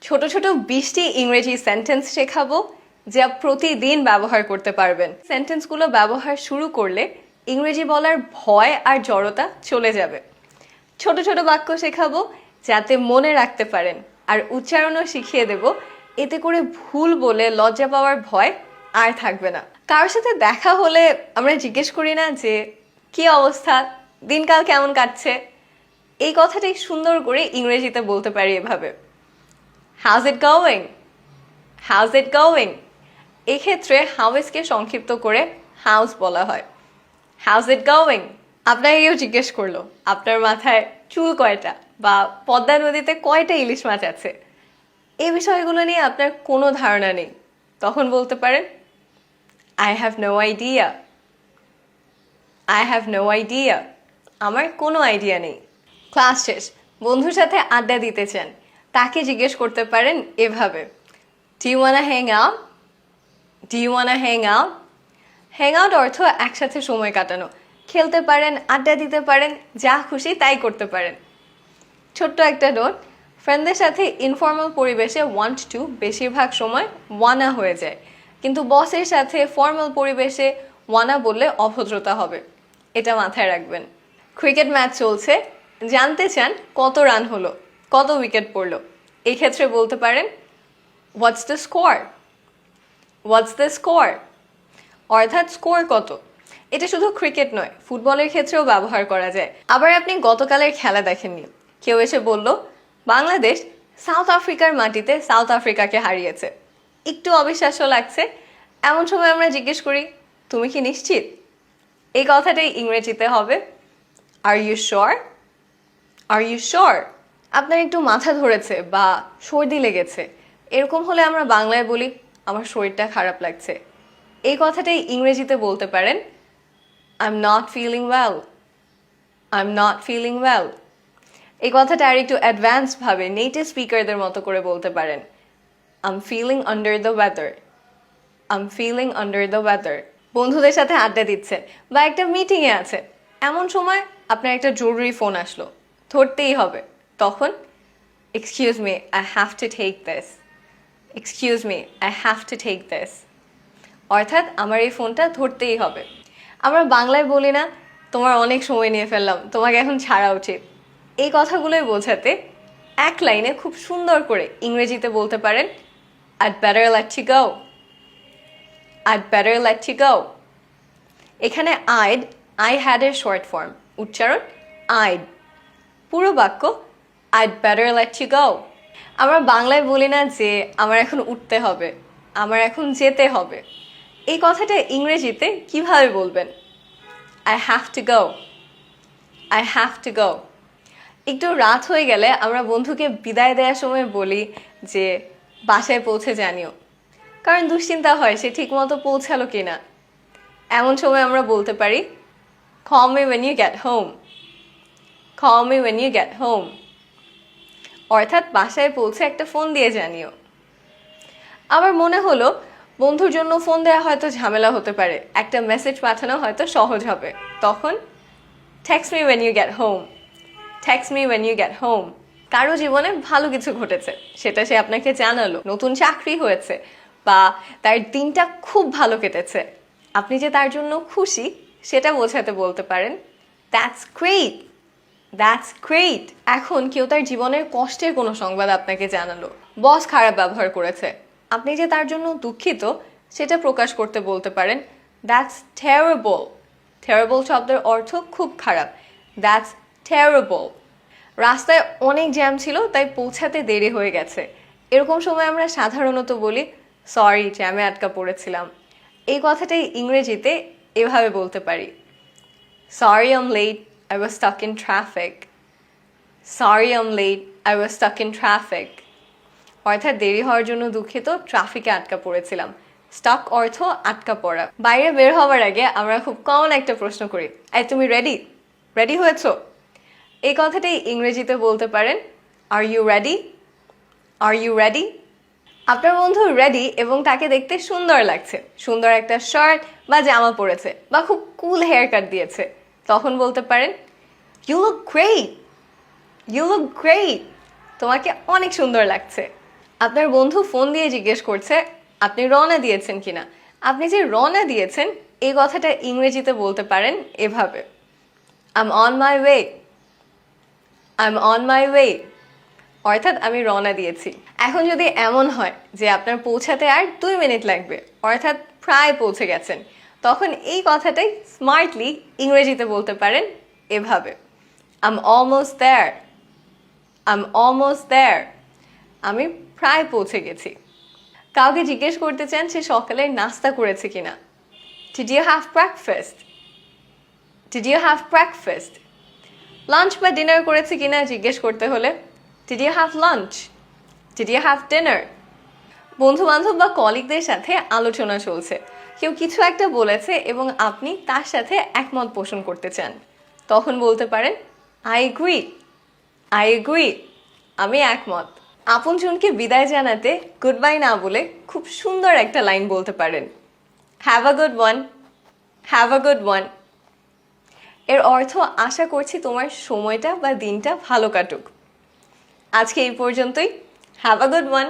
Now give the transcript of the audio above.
ছোট ছোট 20টি ইংরেজি সেন্টেন্স শেখাবো যা প্রতিদিন ব্যবহার করতে পারবেন। সেন্টেন্সগুলো ব্যবহার শুরু করলে ইংরেজি বলার ভয় আর জড়তা চলে যাবে। ছোট ছোট বাক্য শেখাবো যাতে মনে রাখতে পারেন, আর উচ্চারণও শিখিয়ে দেব। এতে করে ভুল বলে লজ্জা পাওয়ার ভয় আর থাকবে না। কারোর সাথে দেখা হলে আমরা জিজ্ঞেস করি না যে কি অবস্থা, দিনকাল কেমন কাটছে। এই কথাটাই সুন্দর করে ইংরেজিতে বলতে পারি এভাবে, হাউজ ইট গোয়িং, হাউজ ইট গোয়িং। এক্ষেত্রে হাউজকে সংক্ষিপ্ত করে হাউস বলা হয়। হাউজ ইট গোয়িং। আপনাকে কেউ জিজ্ঞেস করলো আপনার মাথায় চুল কয়টা বা পদ্মা নদীতে কয়টা ইলিশ মাছ আছে, এই বিষয়গুলো নিয়ে আপনার কোনো ধারণা নেই, তখন বলতে পারেন I have no idea, I have no idea. আমার কোনো আইডিয়া নেই। ক্লাস শেষ, বন্ধুর সাথে আড্ডা দিতে চান, তাকে জিজ্ঞেস করতে পারেন এভাবে, do you wanna hang out, do you wanna hang out. Hang out অর্থ একসাথে সময় কাটানো। খেলতে পারেন, আড্ডা দিতে পারেন, যা খুশি তাই করতে পারেন। ছোট্ট একটা নোট, ফ্রেন্ডদের সাথে ইনফর্মাল পরিবেশে ওয়ান্ট টু বেশিরভাগ সময় ওয়ানা হয়ে যায়, কিন্তু বসের সাথে ফর্মাল পরিবেশে ওয়ানা বললে অভদ্রতা হবে, এটা মাথায় রাখবেন। ক্রিকেট ম্যাচ চলছে, জানতে চান কত রান হলো, কত উইকেট পড়লো, এই ক্ষেত্রে বলতে পারেন what's the score, what's the score. অর্থাৎ স্কোর কত। এটা শুধু ক্রিকেট নয়, ফুটবলের ক্ষেত্রেও ব্যবহার করা যায়। আবার আপনি গতকালের খেলা দেখেননি, কেউ এসে বলল বাংলাদেশ সাউথ আফ্রিকার মাটিতে সাউথ আফ্রিকাকে হারিয়েছে, একটু অবিশ্বাস্য লাগছে। এমন সময় আমরা জিজ্ঞেস করি তুমি কি নিশ্চিত। এই কথাটাই ইংরেজিতে হবে are you sure, are you sure. আপনার একটু মাথা ধরেছে বা সর্দি লেগেছে, এরকম হলে আমরা বাংলায় বলি আমার শরীরটা খারাপ লাগছে। এই কথাটাই ইংরেজিতে বলতে পারেন I am not feeling well, I am not feeling well. এই কথাটা আর একটু অ্যাডভান্স ভাবে নেটিভ স্পিকারদের মতো করে বলতে পারেন I am feeling under the weather, I am feeling under the weather. বন্ধুদের সাথে আড্ডা দিচ্ছেন বা একটা মিটিংয়ে আছেন, এমন সময় আপনার একটা জরুরি ফোন আসলো, ধরতেই হবে, তখন excuse me I have to take this, excuse me I have to take this. অর্থাৎ আমার এই ফোনটা ধরতেই হবে। আমরা বাংলায় বলি না তোমার অনেক সময় নিয়ে ফেললাম, তোমাকে এখন ছাড়া উচিত। এই কথাগুলোই বোঝাতে এক লাইনে খুব সুন্দর করে ইংরেজিতে বলতে পারেন I'd better let you go, I'd better let you go। এখানে I had এর শর্ট ফর্ম, উচ্চারণ I'd। পুরো বাক্য I'd better let you go। আমরা বাংলায় বলি না যে আমার এখন উঠতে হবে, আমার এখন যেতে হবে। এই কথাটা ইংরেজিতে কিভাবে বলবেন? I have to go, I have to go। একটু রাত হয়ে গেলে আমরা বন্ধুকে বিদায় দেওয়ার সময় বলি যে বাসায় পৌঁছে জানিও, কারণ দুশ্চিন্তা হয় সে ঠিকমতো পৌঁছালো কিনা। এমন সময় আমরা বলতে পারি call me when you get home, call me when you get home। অর্থাৎ বাসায় পৌঁছে একটা ফোন দিয়ে জানিও। আবার মনে হলো বন্ধুর জন্য ফোন দেওয়া হয়তো ঝামেলা হতে পারে, একটা মেসেজ পাঠানো হয়তো সহজ হবে, তখন text me when you get home, text me when you get home। কারো জীবনে ভালো কিছু ঘটেছে, সেটা সে আপনাকে জানালো, নতুন চাকরি হয়েছে বা তার দিনটা খুব ভালো কেটেছে, আপনি যে তার জন্য খুশি সেটা বোঝাতে বলতে পারেন দ্যাটস গ্রেট, দ্যাটস গ্রেট। এখন কেউ তার জীবনের কষ্টের কোনো সংবাদ আপনাকে জানালো, বস খারাপ ব্যবহার করেছে, আপনি যে তার জন্য দুঃখিত সেটা প্রকাশ করতে বলতে পারেন দ্যাটস টেরিবল। টেরিবল শব্দের অর্থ খুব খারাপ, দ্যাটস টেরিবল। রাস্তায় অনেক জ্যাম ছিল তাই পৌঁছাতে দেরি হয়ে গেছে, এরকম সময় আমরা সাধারণত বলি সরি জ্যামে আটকা পড়েছিলাম। এই কথাটাই ইংরেজিতে এভাবে বলতে পারি sorry I am late, I was stuck in traffic, sorry I am late, I was stuck in traffic. অর্থাৎ দেরি হওয়ার জন্য দুঃখিত, ট্রাফিকে আটকা পড়েছিলাম। স্টাক অর্থ আটকা পড়া। বাইরে বের হওয়ার আগে আমরা খুব কমন একটা প্রশ্ন করি, এই তুমি রেডি, রেডি হয়েছো? এই কথাটাই ইংরেজিতে বলতে পারেন are you ready, are you ready. আপনার বন্ধু রেডি এবং তাকে দেখতে সুন্দর লাগছে, সুন্দর একটা শার্ট বা জামা পরেছে বা খুব কুল হেয়ার কাট দিয়েছে, তখন বলতে পারেন you look great, you look great, তোমাকে অনেক সুন্দর লাগছে। আপনার বন্ধু ফোন দিয়ে জিজ্ঞেস করছে আপনি রওনা দিয়েছেন কিনা। আপনি যে রওনা দিয়েছেন এই কথাটা ইংরেজিতে বলতে পারেন এভাবে, I'm on my way. I'm on my way. অর্থাৎ আমি রওনা দিয়েছি। এখন যদি এমন হয় যে আপনার পৌঁছাতে আর 2 মিনিট লাগবে, অর্থাৎ প্রায় পৌঁছে গেছেন, তখন এই কথাটাই স্মার্টলি ইংরেজিতে বলতে পারেন এভাবে, I'm almost there. I'm almost there. আমি প্রায় পৌঁছে গেছি। কাউকে জিজ্ঞেস করতে চান সে সকালে নাস্তা করেছে কিনা, Did you have breakfast? Did you have breakfast? Lunch বা ডিনার করেছে কিনা জিজ্ঞেস করতে হলে Did you have lunch? Did you have dinner? বন্ধু বান্ধব বা কলিগদের সাথে আলোচনা চলছে, কেউ কিছু একটা বলেছে এবং আপনি তার সাথে একমত পোষণ করতে চান, তখন বলতে পারেন I agree. I agree. আমি একমত। আপনজনকে বিদায় জানাতে গুড বাই না বলে খুব সুন্দর একটা লাইন বলতে পারেন, Have a good one. Have a good one. এর অর্থ আশা করছি তোমার সময়টা বা দিনটা ভালো কাটুক। আজকে এই পর্যন্তই। Have a good one.